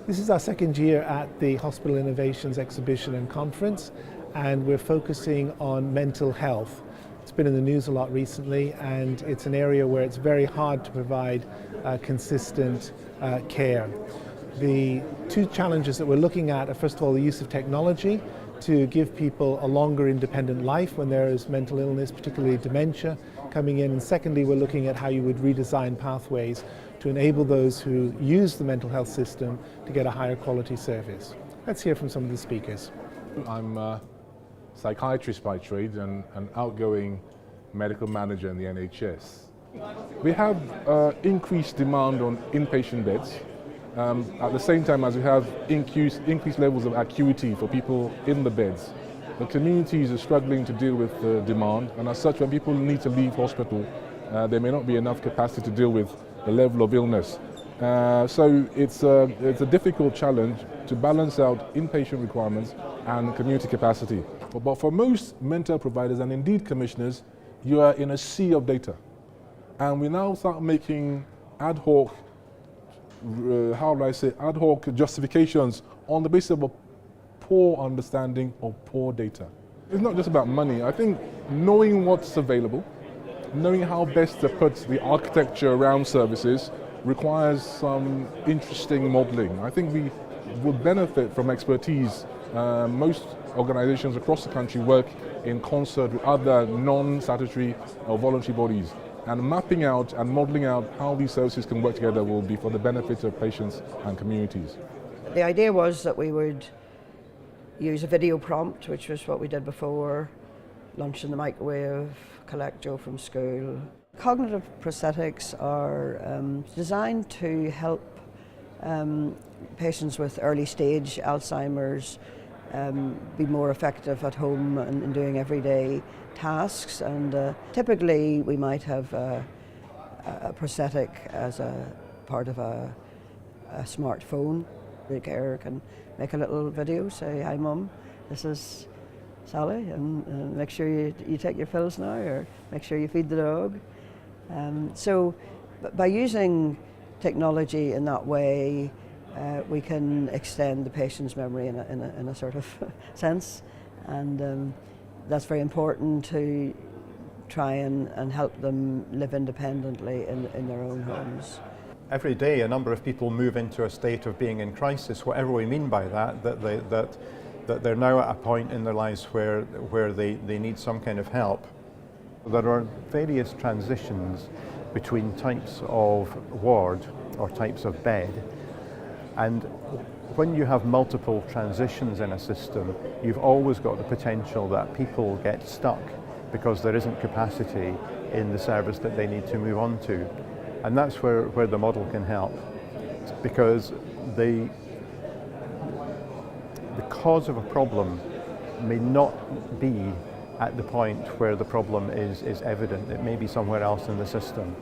This is our second year at the Hospital Innovations Exhibition and Conference, and we're focusing on mental health. It's been in the news a lot recently, and it's an area where it's very hard to provide consistent care. The two challenges that we're looking at are, first of all, the use of technology to give people a longer independent life when there is mental illness, particularly dementia, coming in. And secondly, we're looking at how you would redesign pathways to enable those who use the mental health system to get a higher quality service. Let's hear from some of the speakers. I'm a psychiatrist by trade and an outgoing medical manager in the NHS. We have increased demand on inpatient beds at the same time as we have increased levels of acuity for people in the beds. The communities are struggling to deal with the demand, and as such, when people need to leave hospital, there may not be enough capacity to deal with the level of illness. So it's a difficult challenge to balance out inpatient requirements and community capacity. But for most mental providers and indeed commissioners, you are in a sea of data. And we now start making ad hoc, ad hoc justifications on the basis of a poor understanding of poor data. It's not just about money. I think knowing what's available, knowing how best to put the architecture around services requires some interesting modeling. I think we would benefit from expertise. Most organizations across the country work in concert with other non-statutory or voluntary bodies, and mapping out and modeling out how these services can work together will be for the benefit of patients and communities. The idea was that we would use a video prompt, which was what we did before, lunch in the microwave, collect Joe from school. Cognitive prosthetics are designed to help patients with early stage Alzheimer's be more effective at home and in doing everyday tasks. And typically we might have a prosthetic as a part of a smartphone. The carer can make a little video, say, "Hi Mum, this is Sally, and make sure you take your pills now, or make sure you feed the dog." So by using technology in that way, we can extend the patient's memory in a sort of sense, and that's very important to try and help them live independently in their own homes. Every day a number of people move into a state of being in crisis, whatever we mean by that they're now at a point in their lives where they need some kind of help. There are various transitions between types of ward or types of bed, and when you have multiple transitions in a system, you've always got the potential that people get stuck because there isn't capacity in the service that they need to move on to. And that's where the model can help, because the cause of a problem may not be at the point where the problem is evident. It may be somewhere else in the system.